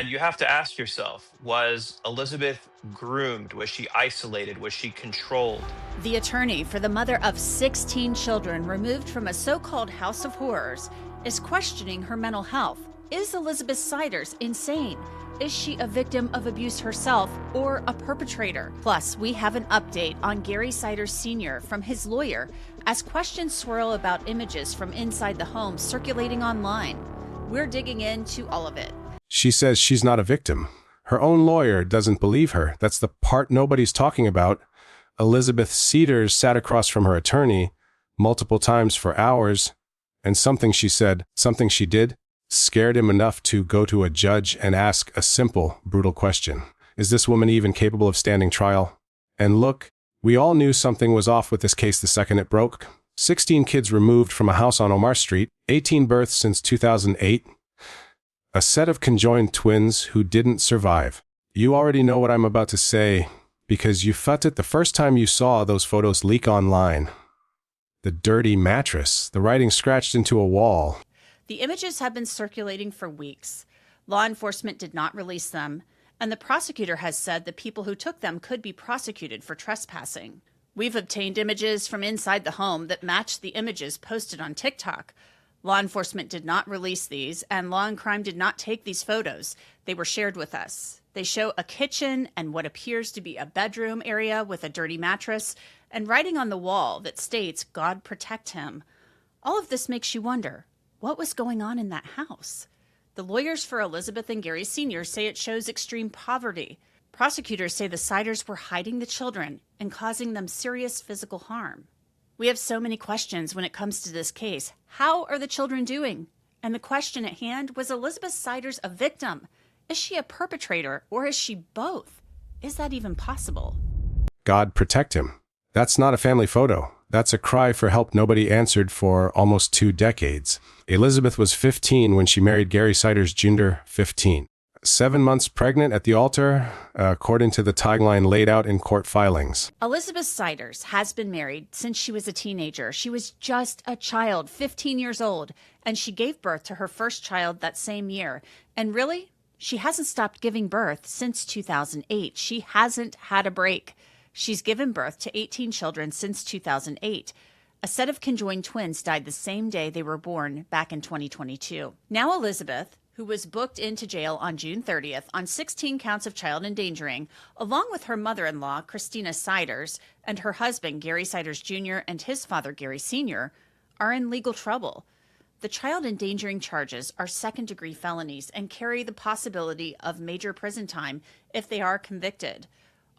And you have to ask yourself, was Elizabeth groomed? Was she isolated? Was she controlled? The attorney for the mother of 16 children removed from a so-called house of horrors is questioning her mental health. Is Elizabeth Ciders insane? Is she a victim of abuse herself or a perpetrator? Plus, we have an update on Gary Ciders Sr. from his lawyer as questions swirl about images from inside the home circulating online. We're digging into all of it. She says she's not a victim. Her own lawyer doesn't believe her. That's the part nobody's talking about. Elizabeth Ciders sat across from her attorney multiple times for hours, and something she said, something she did, scared him enough to go to a judge and ask a simple, brutal question. Is this woman even capable of standing trial? And look, we all knew something was off with this case the second it broke. 16 kids removed from a house on Omar Street, 18 births since 2008, a set of conjoined twins who didn't survive. You already know what I'm about to say, because you felt it the first time you saw those photos leak online. The dirty mattress, the writing scratched into a wall. The images have been circulating for weeks. Law enforcement did not release them, and the prosecutor has said the people who took them could be prosecuted for trespassing. We've obtained images from inside the home that match the images posted on TikTok. Law enforcement did not release these, and Law and Crime did not take these photos. They were shared with us. They show a kitchen and what appears to be a bedroom area with a dirty mattress and writing on the wall that states, "God protect him." All of this makes you wonder, what was going on in that house? The lawyers for Elizabeth and Gary Sr. say it shows extreme poverty. Prosecutors say the Ciders were hiding the children and causing them serious physical harm. We have so many questions when it comes to this case. How are the children doing? And the question at hand, was Elizabeth Ciders a victim? Is she a perpetrator, or is she both? Is that even possible? God protect him. That's not a family photo. That's a cry for help nobody answered for almost 2 decades. Elizabeth was 15 when she married Gary Ciders Jr., 15. 7 months pregnant at the altar, according to the timeline laid out in court filings. Elizabeth Ciders has been married since she was a teenager. She was just a child, 15 years old, and she gave birth to her first child that same year. And really, she hasn't stopped giving birth since 2008. She hasn't had a break. She's given birth to 18 children since 2008. A set of conjoined twins died the same day they were born back in 2022. Now Elizabeth, who was booked into jail on June 30th on 16 counts of child endangering, along with her mother-in-law, Christina Ciders, and her husband, Gary Ciders Jr., and his father, Gary Sr., are in legal trouble. The child endangering charges are second-degree felonies and carry the possibility of major prison time if they are convicted.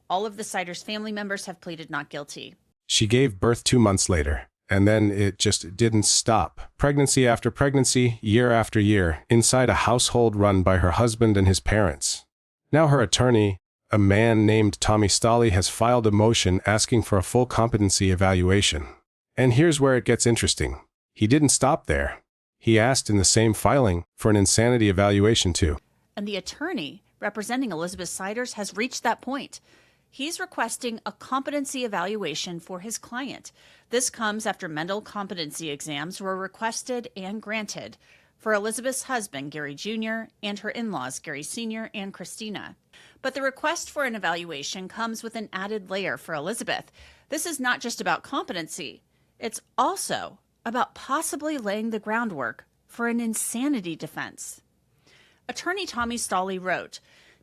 All of the Ciders family members have pleaded not guilty. She gave birth 2 months later, and then it just didn't stop. Pregnancy after pregnancy, year after year, inside a household run by her husband and his parents. Now her attorney, a man named Tommy Stolle, has filed a motion asking for a full competency evaluation. And here's where it gets interesting. He didn't stop there. He asked in the same filing for an insanity evaluation too. And the attorney representing Elizabeth Ciders has reached that point. He's requesting a competency evaluation for his client. This comes after mental competency exams were requested and granted for Elizabeth's husband, Gary Jr., and her in-laws, Gary Sr. and Christina. But the request for an evaluation comes with an added layer for Elizabeth. This is not just about competency. It's also about possibly laying the groundwork for an insanity defense. Attorney Tommy Stolle wrote,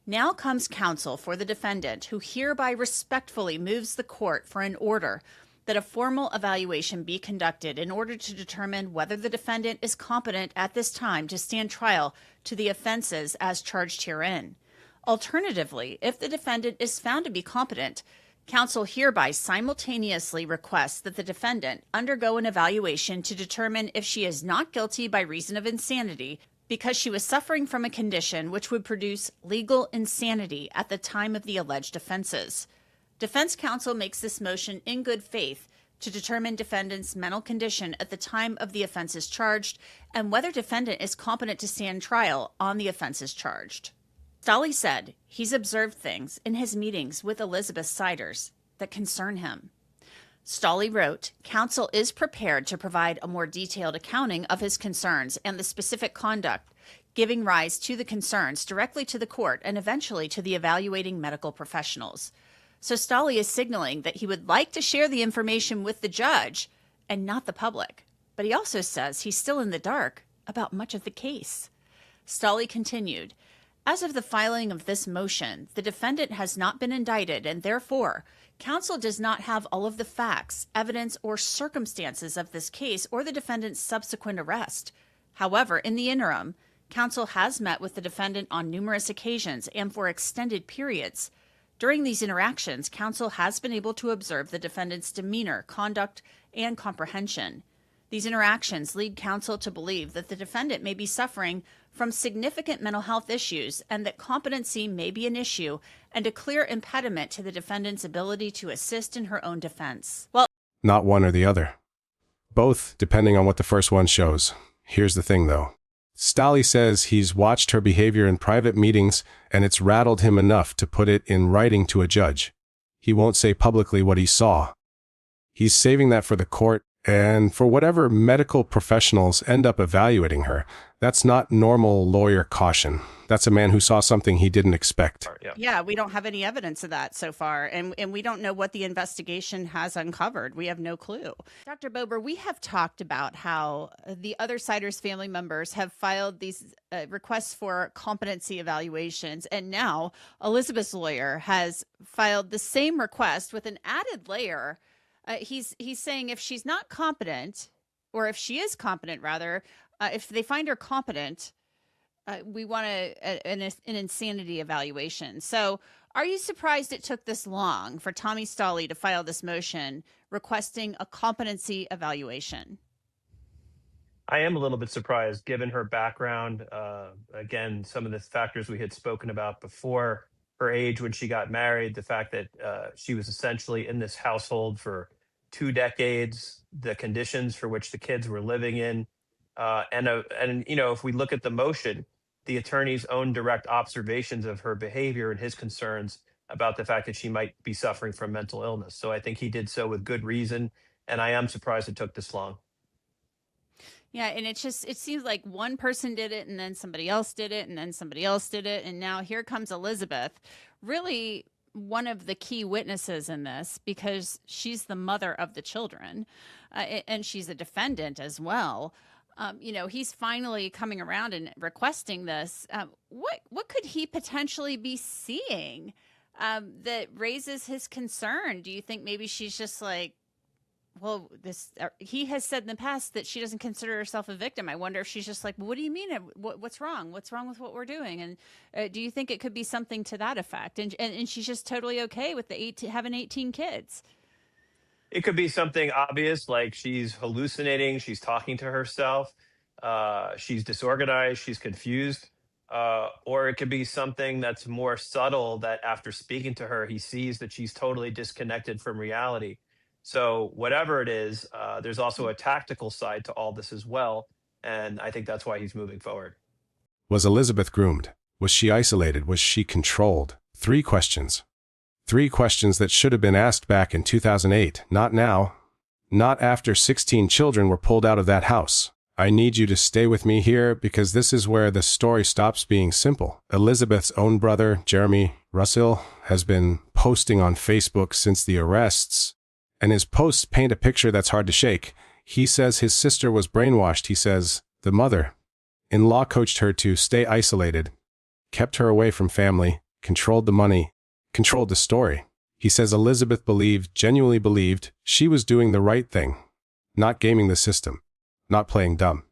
"Now comes counsel for the defendant, who hereby respectfully moves the court for an order that a formal evaluation be conducted in order to determine whether the defendant is competent at this time to stand trial to the offenses as charged herein. Alternatively, if the defendant is found to be competent, counsel hereby simultaneously requests that the defendant undergo an evaluation to determine if she is not guilty by reason of insanity, because she was suffering from a condition which would produce legal insanity at the time of the alleged offenses. Defense counsel makes this motion in good faith to determine defendant's mental condition at the time of the offenses charged and whether defendant is competent to stand trial on the offenses charged." Stolle said he's observed things in his meetings with Elizabeth Ciders that concern him. Stolle wrote, "Counsel is prepared to provide a more detailed accounting of his concerns and the specific conduct giving rise to the concerns directly to the court and eventually to the evaluating medical professionals. So Stolle is signaling that he would like to share the information with the judge and not the public. But he also says he's still in the dark about much of the case. Stolle continued, "As of the filing of this motion, the defendant has not been indicted, and therefore, counsel does not have all of the facts, evidence, or circumstances of this case or the defendant's subsequent arrest. However, in the interim, counsel has met with the defendant on numerous occasions and for extended periods. During these interactions, counsel has been able to observe the defendant's demeanor, conduct, and comprehension. These interactions lead counsel to believe that the defendant may be suffering from significant mental health issues and that competency may be an issue and a clear impediment to the defendant's ability to assist in her own defense." Well, Not one or the other. Both, depending on what the first one shows. Here's the thing, though. Stolle says he's watched her behavior in private meetings and it's rattled him enough to put it in writing to a judge. He won't say publicly what he saw. He's saving that for the court and for whatever medical professionals end up evaluating her. That's not normal lawyer caution. That's a man who saw something he didn't expect. yeah, we don't have any evidence of that so far, and we don't know what the investigation has uncovered. We have no clue. Dr. Bober, we have talked about how the other Ciders family members have filed these requests for competency evaluations, and now Elizabeth's lawyer has filed the same request with an added layer. He's saying if she's not competent, or if she is competent, rather, if they find her competent, we want an insanity evaluation. So are you surprised it took this long for Tommy Stolle to file this motion requesting a competency evaluation? I am a little bit surprised given her background. Again, some of the factors we had spoken about before, her age when she got married, the fact that she was essentially in this household for 2 decades, the conditions for which the kids were living in. And you know, if we look at the motion, the attorney's own direct observations of her behavior and his concerns about the fact that she might be suffering from mental illness. So I think he did so with good reason. And I am surprised it took this long. Yeah, and it seems like one person did it and then somebody else did it and then somebody else did it. And now here comes Elizabeth, really one of the key witnesses in this because she's the mother of the children and she's a defendant as well. You know, he's finally coming around and requesting this. What could he potentially be seeing that raises his concern? Do you think maybe she's just like, well, he has said in the past that she doesn't consider herself a victim. I wonder if she's just like, well, what do you mean? What's wrong? What's wrong with what we're doing? And do you think it could be something to that effect? And she's just totally okay with having 18 kids. It could be something obvious, like she's hallucinating, she's talking to herself, she's disorganized, she's confused. Or it could be something that's more subtle that after speaking to her, he sees that she's totally disconnected from reality. So whatever it is, there's also a tactical side to all this as well. And I think that's why he's moving forward. Was Elizabeth groomed? Was she isolated? Was she controlled? 3 questions. 3 questions that should have been asked back in 2008, not now. Not after 16 children were pulled out of that house. I need you to stay with me here because this is where the story stops being simple. Elizabeth's own brother, Jeremy Russell, has been posting on Facebook since the arrests, and his posts paint a picture that's hard to shake. He says his sister was brainwashed. He says the mother-in-law coached her to stay isolated, kept her away from family, controlled the money, controlled the story. He says Elizabeth genuinely believed she was doing the right thing, not gaming the system, not playing dumb,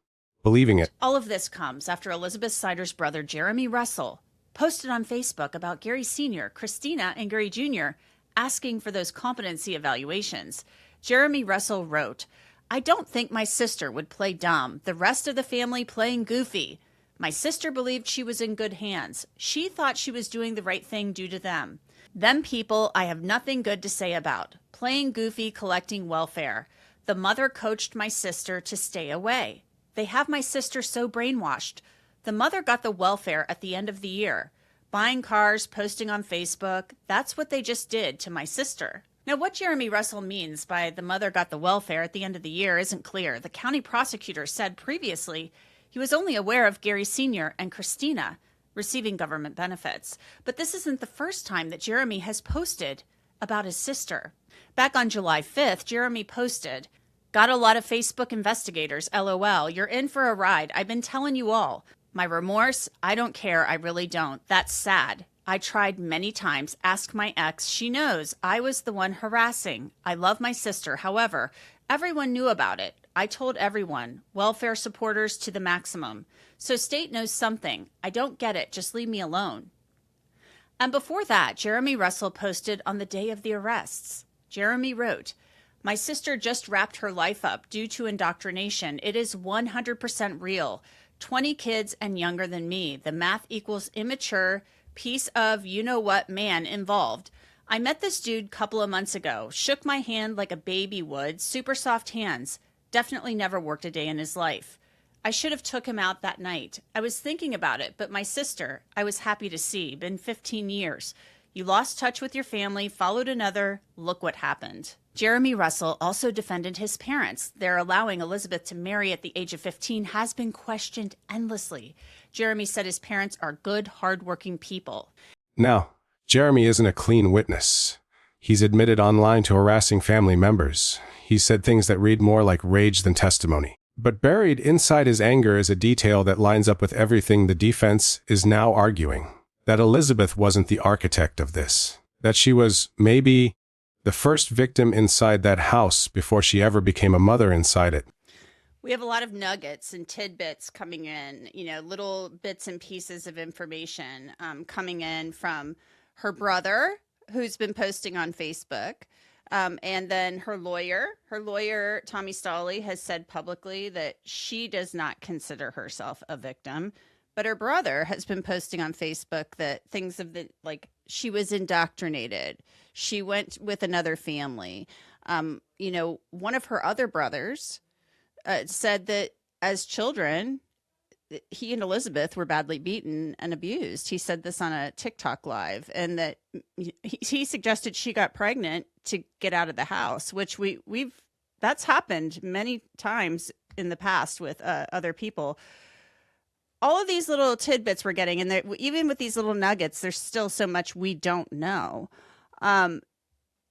believing it. All of this comes after Elizabeth Ciders' brother, Jeremy Russell, posted on Facebook about Gary Sr., Christina, and Gary Jr. asking for those competency evaluations. Jeremy Russell wrote, "I don't think my sister would play dumb, the rest of the family playing goofy. My sister believed she was in good hands. She thought she was doing the right thing due to them. Them people I have nothing good to say about. Playing goofy, collecting welfare. The mother coached my sister to stay away. They have my sister so brainwashed. The mother got the welfare at the end of the year. Buying cars, posting on Facebook. That's what they just did to my sister." Now, what Jeremy Russell means by the mother got the welfare at the end of the year isn't clear. The county prosecutor said previously He was only aware of Gary Sr. and Christina receiving government benefits. But this isn't the first time that Jeremy has posted about his sister. Back on July 5th, Jeremy posted, "Got a lot of Facebook investigators, LOL. You're in for a ride. I've been telling you all. My remorse, I don't care. I really don't. That's sad. I tried many times. Ask my ex. She knows I was the one harassing. I love my sister. However, everyone knew about it. I told everyone. Welfare supporters to the maximum. So state knows something. I don't get it. Just leave me alone." And before that, Jeremy Russell posted on the day of the arrests. Jeremy wrote, "My sister just wrapped her life up due to indoctrination. It is 100% real. 20 kids and younger than me. The math equals immature, piece of you-know-what man involved. I met this dude a couple of months ago. Shook my hand like a baby would. Super soft hands. Definitely never worked a day in his life. I should have took him out that night. I was thinking about it, but my sister, I was happy to see. Been 15 years. You lost touch with your family, followed another. Look what happened." Jeremy Russell also defended his parents. Their allowing Elizabeth to marry at the age of 15 has been questioned endlessly. Jeremy said his parents are good, hardworking people. Now, Jeremy isn't a clean witness. He's admitted online to harassing family members. He said things that read more like rage than testimony. But buried inside his anger is a detail that lines up with everything the defense is now arguing. That Elizabeth wasn't the architect of this. That she was, maybe, the first victim inside that house before she ever became a mother inside it. We have a lot of nuggets and tidbits coming in, little bits and pieces of information coming in from her brother, who's been posting on Facebook, and then her lawyer. Her lawyer, Tommy Stolley, has said publicly that she does not consider herself a victim. But her brother has been posting on Facebook that things of the, like, she was indoctrinated. She went with another family. One of her other brothers said that as children, he and Elizabeth were badly beaten and abused. He said this on a TikTok live, and that he suggested she got pregnant to get out of the house, which that's happened many times in the past with other people. All of these little tidbits we're getting, and even with these little nuggets, there's still so much we don't know.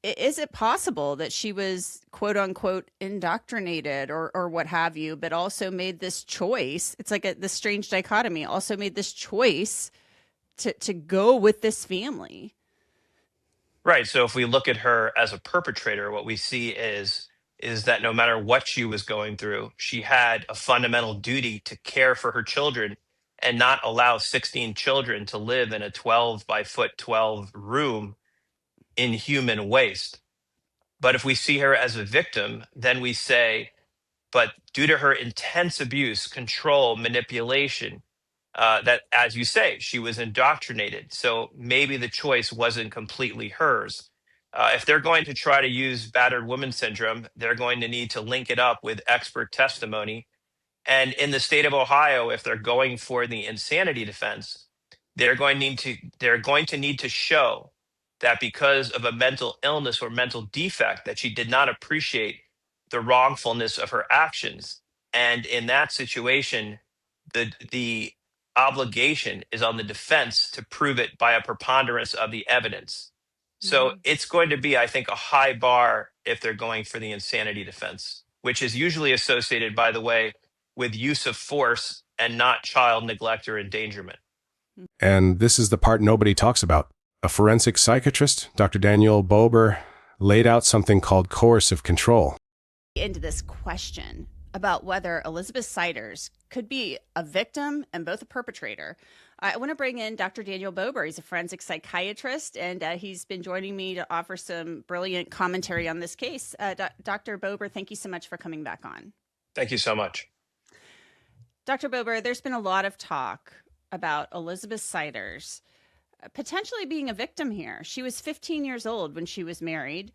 Is it possible that she was, quote unquote, indoctrinated or what have you, but also made this choice? It's like this strange dichotomy, also made this choice to go with this family. Right. So if we look at her as a perpetrator, what we see is that no matter what she was going through, she had a fundamental duty to care for her children and not allow 16 children to live in a 12 by foot 12 room in human waste. But if we see her as a victim, then we say, but due to her intense abuse, control, manipulation, that, as you say, she was indoctrinated. So maybe the choice wasn't completely hers. If they're going to try to use battered woman syndrome, they're going to need to link it up with expert testimony. And in the state of Ohio, if they're going for the insanity defense, they're going to need to show that because of a mental illness or mental defect, that she did not appreciate the wrongfulness of her actions. And in that situation, the obligation is on the defense to prove it by a preponderance of the evidence. So it's going to be, I think, a high bar if they're going for the insanity defense, which is usually associated, by the way, with use of force and not child neglect or endangerment. And this is the part nobody talks about. A forensic psychiatrist, Dr. Daniel Bober, laid out something called coercive control. Into this question about whether Elizabeth Ciders could be a victim and both a perpetrator. I want to bring in Dr. Daniel Bober. He's a forensic psychiatrist, and he's been joining me to offer some brilliant commentary on this case. Dr. Bober, thank you so much for coming back on. Thank you so much. Dr. Bober, there's been a lot of talk about Elizabeth Ciders potentially being a victim here. She was 15 years old when she was married.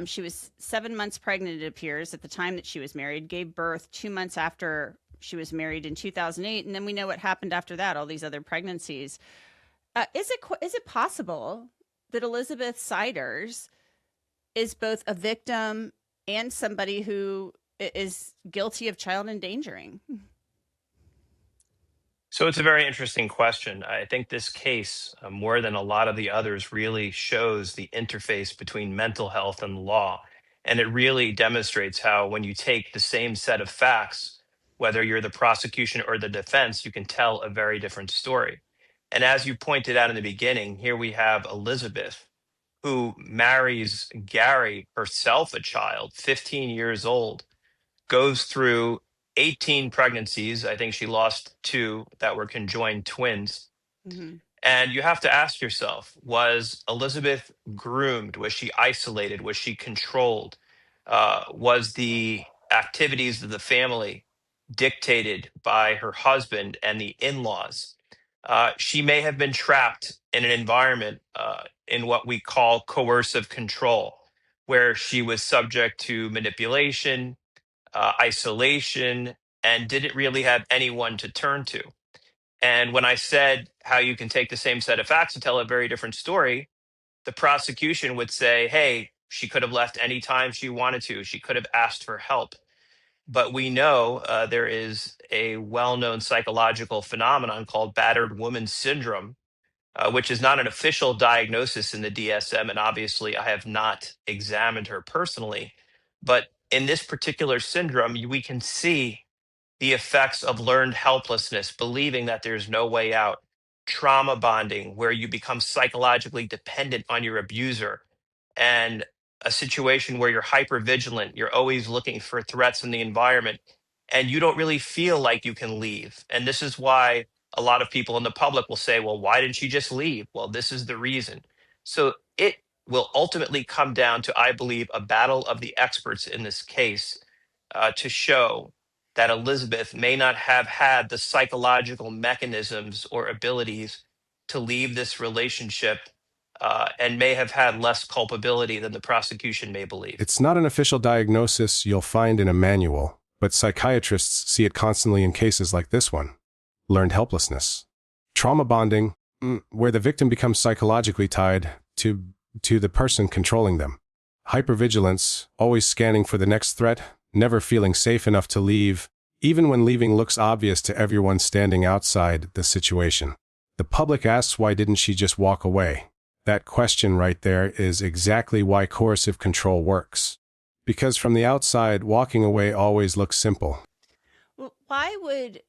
She was 7 months pregnant, it appears, at the time that she was married, gave birth 2 months after she was married in 2008. And then we know what happened after that, all these other pregnancies. Is it possible that Elizabeth Ciders is both a victim and somebody who is guilty of child endangering? So it's a very interesting question. I think this case, more than a lot of the others, really shows the interface between mental health and law. And it really demonstrates how, when you take the same set of facts, whether you're the prosecution or the defense, you can tell a very different story. And as you pointed out in the beginning, here we have Elizabeth, who marries Gary, herself a child, 15 years old, goes through 18 pregnancies. I think she lost two that were conjoined twins. Hmm. And you have to ask yourself, was Elizabeth groomed? Was she isolated? Was she controlled? Was the activities of the family dictated by her husband and the in laws? She may have been trapped in an environment in what we call coercive control, where she was subject to manipulation, isolation, and didn't really have anyone to turn to. And when I said how you can take the same set of facts and tell a very different story, the prosecution would say, hey, she could have left anytime she wanted to. She could have asked for help. But we know there is a well known psychological phenomenon called battered woman syndrome, which is not an official diagnosis in the DSM. And obviously, I have not examined her personally. But in this particular syndrome, we can see the effects of learned helplessness, believing that there's no way out, trauma bonding, where you become psychologically dependent on your abuser, and a situation where you're hyper vigilant, you're always looking for threats in the environment, and you don't really feel like you can leave. And this is why a lot of people in the public will say, well, why didn't she just leave? Well, this is the reason. So it will ultimately come down to, I believe, a battle of the experts in this case to show that Elizabeth may not have had the psychological mechanisms or abilities to leave this relationship, and may have had less culpability than the prosecution may believe. It's not an official diagnosis you'll find in a manual, but psychiatrists see it constantly in cases like this one. Learned helplessness. Trauma bonding, where the victim becomes psychologically tied to the person controlling them. Hypervigilance, always scanning for the next threat, never feeling safe enough to leave, even when leaving looks obvious to everyone standing outside the situation. The public asks, why didn't she just walk away? That question right there is exactly why coercive control works. Because from the outside, walking away always looks simple. Well, why would,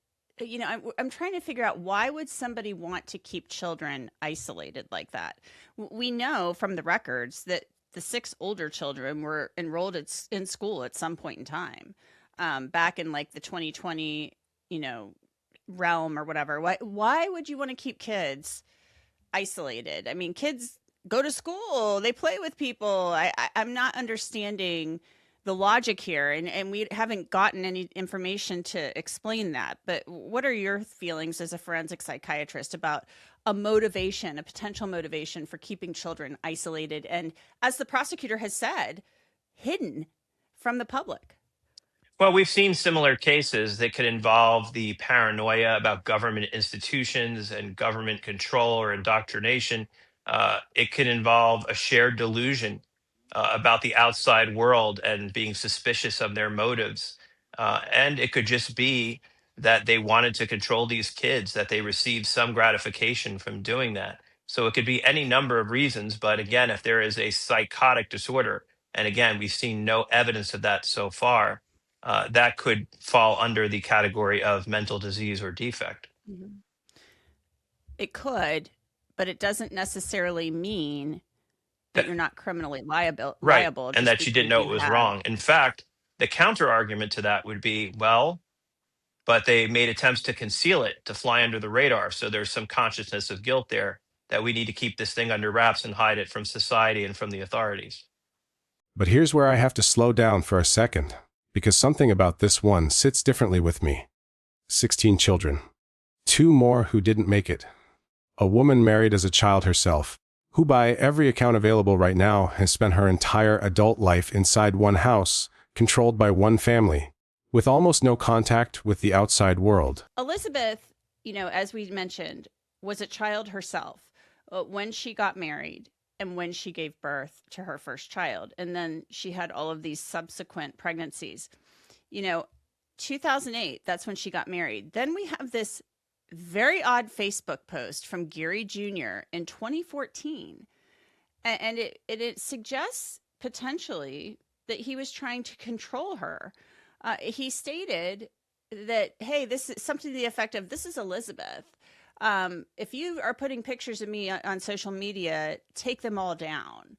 I'm trying to figure out, why would somebody want to keep children isolated like that? We know from the records that the six older children were enrolled in school at some point in time, back in like the 2020, realm or whatever. Why would you want to keep kids isolated? I mean, kids go to school, they play with people. I'm not understanding the logic here, and we haven't gotten any information to explain that. But what are your feelings as a forensic psychiatrist about a motivation, a potential motivation for keeping children isolated and, as the prosecutor has said, hidden from the public? Well, we've seen similar cases that could involve the paranoia about government institutions and government control or indoctrination. It could involve a shared delusion about the outside world and being suspicious of their motives. And it could just be that they wanted to control these kids, that they received some gratification from doing that. So it could be any number of reasons. But again, if there is a psychotic disorder, and again, we've seen no evidence of that so far, that could fall under the category of mental disease or defect. Mhm. It could, but it doesn't necessarily mean that That, you're not criminally right. liable And just that she didn't because know it you was have. wrong. In fact, the counter argument to that would be, well, but they made attempts to conceal it, to fly under the radar. So there's some consciousness of guilt there, that we need to keep this thing under wraps and hide it from society and from the authorities. But here's where I have to slow down for a second, because something about this one sits differently with me. 16 children. 2 more who didn't make it. A woman married as a child herself, who by every account available right now has spent her entire adult life inside one house, controlled by one family, with almost no contact with the outside world. Elizabeth, as we mentioned, was a child herself when she got married and when she gave birth to her first child. And then she had all of these subsequent pregnancies. 2008, that's when she got married. Then we have this very odd Facebook post from Gary Jr. in 2014. And it suggests potentially that he was trying to control her. He stated that, hey, this is something to the effect of, this is Elizabeth. If you are putting pictures of me on social media, take them all down.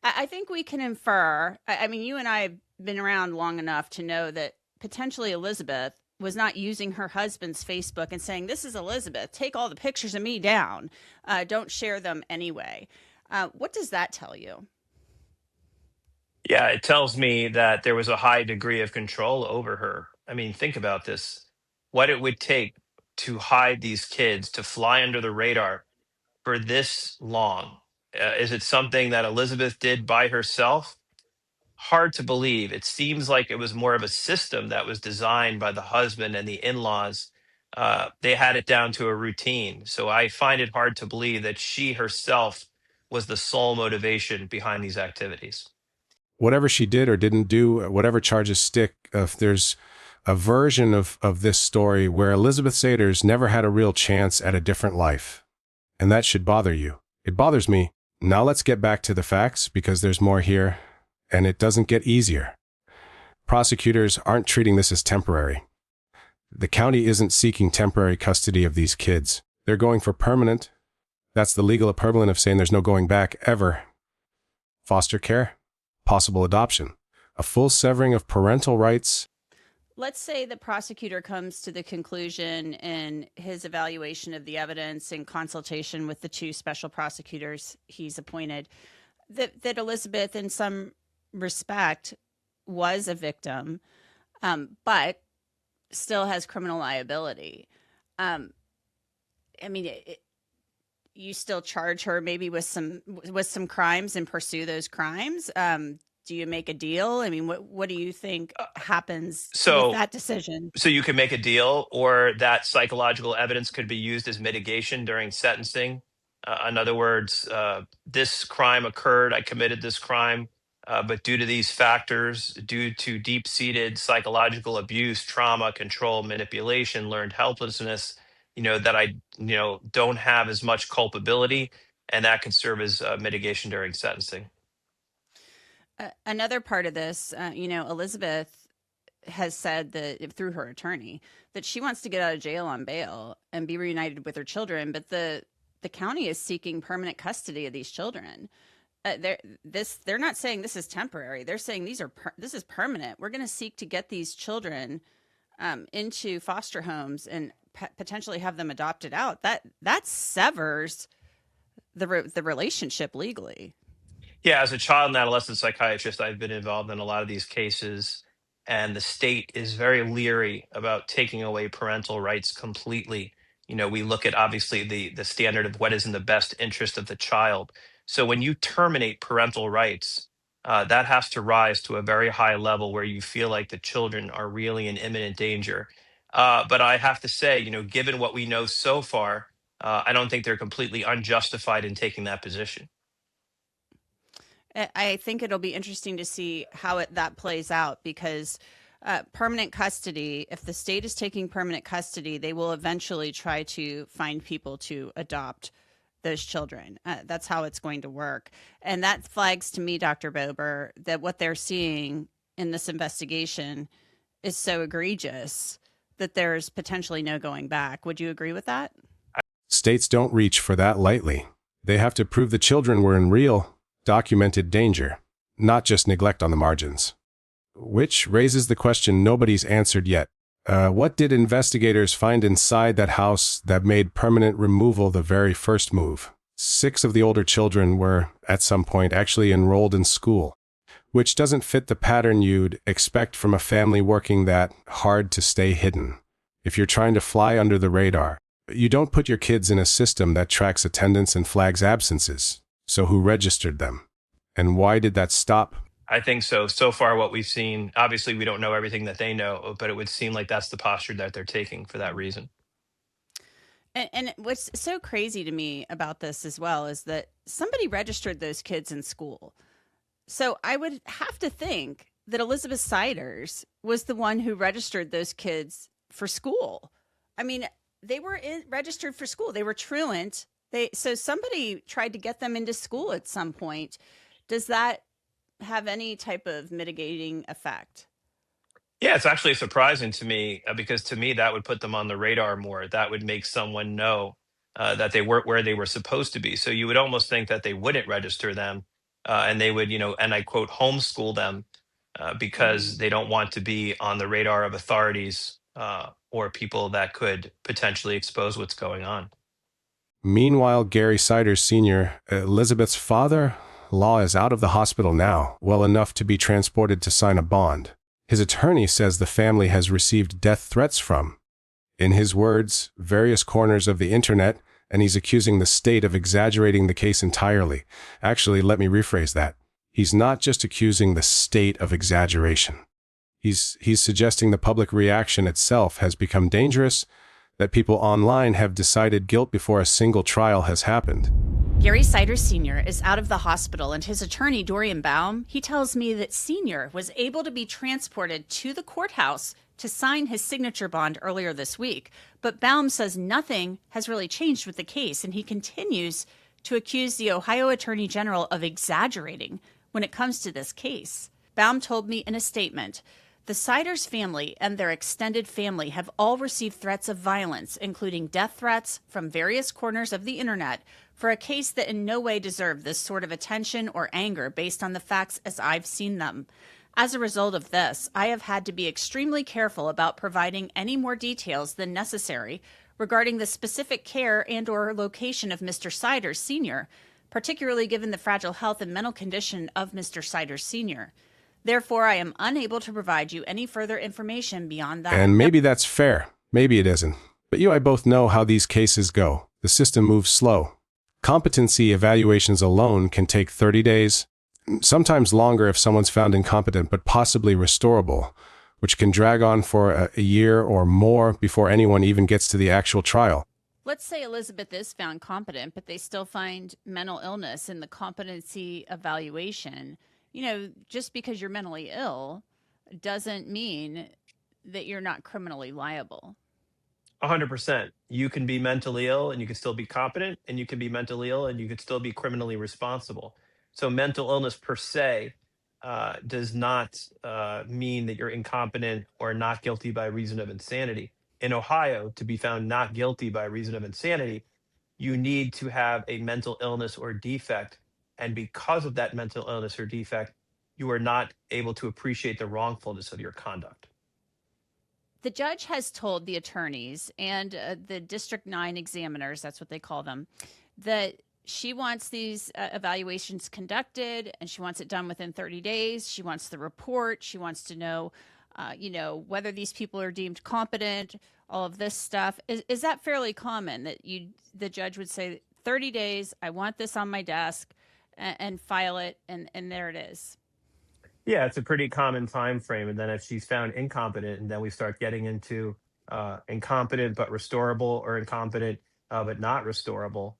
I think we can infer, I mean, you and I have been around long enough to know that potentially Elizabeth was not using her husband's Facebook and saying, this is Elizabeth, take all the pictures of me down. Don't share them anyway. What does that tell you? Yeah, it tells me that there was a high degree of control over her. I mean, think about this. What it would take to hide these kids, to fly under the radar for this long. Is it something that Elizabeth did by herself? Hard to believe. It seems like it was more of a system that was designed by the husband and the in laws. They had it down to a routine. So I find it hard to believe that she herself was the sole motivation behind these activities. Whatever she did or didn't do, whatever charges stick, if there's a version of this story where Elizabeth Ciders never had a real chance at a different life. And that should bother you. It bothers me. Now let's get back to the facts, because there's more here, and it doesn't get easier. Prosecutors aren't treating this as temporary. The county isn't seeking temporary custody of these kids. They're going for permanent. That's the legal equivalent of saying there's no going back ever. Foster care, possible adoption, a full severing of parental rights. Let's say the prosecutor comes to the conclusion in his evaluation of the evidence in consultation with the two special prosecutors he's appointed that Elizabeth, in some respect, was a victim, but still has criminal liability. I mean, you still charge her maybe with some crimes and pursue those crimes. Do you make a deal? I mean, what do you think happens with So that decision? So you can make a deal, or that psychological evidence could be used as mitigation during sentencing. In other words, this crime occurred, I committed this crime, but due to these factors, due to deep-seated psychological abuse, trauma, control, manipulation, learned helplessness, that I, don't have as much culpability, and that could serve as mitigation during sentencing. Another part of this, Elizabeth has said that through her attorney that she wants to get out of jail on bail and be reunited with her children, but the county is seeking permanent custody of these children. They're not saying this is temporary. They're saying this is permanent. We're going to seek to get these children into foster homes and potentially have them adopted out. That severs the relationship legally. Yeah, as a child and adolescent psychiatrist, I've been involved in a lot of these cases, and the state is very leery about taking away parental rights completely. We look at obviously the standard of what is in the best interest of the child. So when you terminate parental rights, that has to rise to a very high level where you feel like the children are really in imminent danger. But I have to say, given what we know so far, I don't think they're completely unjustified in taking that position. I think it'll be interesting to see how that plays out, because permanent custody, if the state is taking permanent custody, they will eventually try to find people to adopt those children. That's how it's going to work. And that flags to me, Dr. Bober, that what they're seeing in this investigation is so egregious that there's potentially no going back. Would you agree with that? States don't reach for that lightly. They have to prove the children were in real, documented danger, not just neglect on the margins. Which raises the question nobody's answered yet. What did investigators find inside that house that made permanent removal the very first move? 6 of the older children were, at some point, actually enrolled in school, which doesn't fit the pattern you'd expect from a family working that hard to stay hidden. If you're trying to fly under the radar, you don't put your kids in a system that tracks attendance and flags absences. So who registered them? And why did that stop? I think so. So far, what we've seen, obviously, we don't know everything that they know, but it would seem like that's the posture that they're taking for that reason. And what's so crazy to me about this as well is that somebody registered those kids in school. So I would have to think that Elizabeth Ciders was the one who registered those kids for school. I mean, They were registered for school. They were truant. So somebody tried to get them into school at some point. Does that have any type of mitigating effect? Yeah, it's actually surprising to me because to me that would put them on the radar more. That would make someone know that they weren't where they were supposed to be. So you would almost think that they wouldn't register them, and they would, and I quote, homeschool them Mm. because they don't want to be on the radar of authorities or people that could potentially expose what's going on. Meanwhile, Gary Ciders Sr., Elizabeth's father-in-law, is out of the hospital now, well enough to be transported to sign a bond. His attorney says the family has received death threats from, in his words, various corners of the internet, and he's accusing the state of exaggerating the case entirely. Actually, let me rephrase that. He's not just accusing the state of exaggeration. He's suggesting the public reaction itself has become dangerous, that people online have decided guilt before a single trial has happened. Gary Ciders Sr. is out of the hospital, and his attorney, Dorian Baum, he tells me that Sr. was able to be transported to the courthouse to sign his signature bond earlier this week. But Baum says nothing has really changed with the case, and he continues to accuse the Ohio Attorney General of exaggerating when it comes to this case. Baum told me in a statement, the Ciders family and their extended family have all received threats of violence, including death threats from various corners of the internet, for a case that in no way deserved this sort of attention or anger based on the facts as I've seen them. As a result of this, I have had to be extremely careful about providing any more details than necessary regarding the specific care and/or location of Mr. Ciders Sr., particularly given the fragile health and mental condition of Mr. Ciders Sr. Therefore, I am unable to provide you any further information beyond that. And maybe that's fair. Maybe it isn't. But you and I both know how these cases go. The system moves slow. Competency evaluations alone can take 30 days, sometimes longer if someone's found incompetent but possibly restorable, which can drag on for a year or more before anyone even gets to the actual trial. Let's say Elizabeth is found competent, but they still find mental illness in the competency evaluation. Just because you're mentally ill doesn't mean that you're not criminally liable. 100%. You can be mentally ill and you can still be competent, and you can be mentally ill and you could still be criminally responsible. So mental illness per se does not mean that you're incompetent or not guilty by reason of insanity. In Ohio, to be found not guilty by reason of insanity, you need to have a mental illness or defect. And because of that mental illness or defect, you are not able to appreciate the wrongfulness of your conduct. The judge has told the attorneys and the District 9 examiners, that's what they call them, that she wants these evaluations conducted and she wants it done within 30 days. She wants the report. She wants to know, whether these people are deemed competent, all of this stuff. Is that fairly common that the judge would say 30 days, I want this on my desk and file it, and there it is? Yeah, it's a pretty common time frame. And then if she's found incompetent, and then we start getting into incompetent but restorable, or incompetent but not restorable,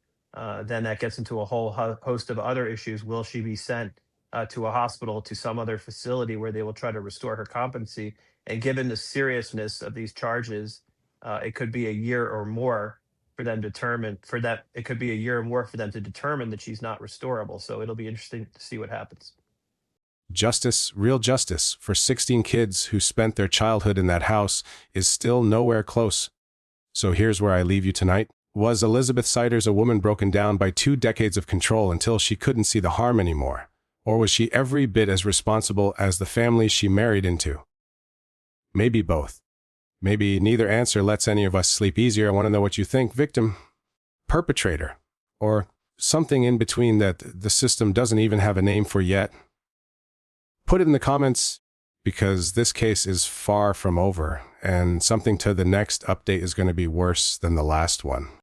then that gets into a whole host of other issues. Will she be sent to a hospital, to some other facility where they will try to restore her competency? And given the seriousness of these charges, it could be a year or more for them to determine for that. It could be a year or more for them to determine that she's not restorable. So it'll be interesting to see what happens. Justice, real justice, for 16 kids who spent their childhood in that house is still nowhere close. So here's where I leave you tonight. Was Elizabeth Ciders a woman broken down by 2 decades of control until she couldn't see the harm anymore? Or was she every bit as responsible as the family she married into? Maybe both. Maybe neither answer lets any of us sleep easier. I want to know what you think. Victim, perpetrator, or something in between that the system doesn't even have a name for yet? Put it in the comments, because this case is far from over, and something to the next update is going to be worse than the last one.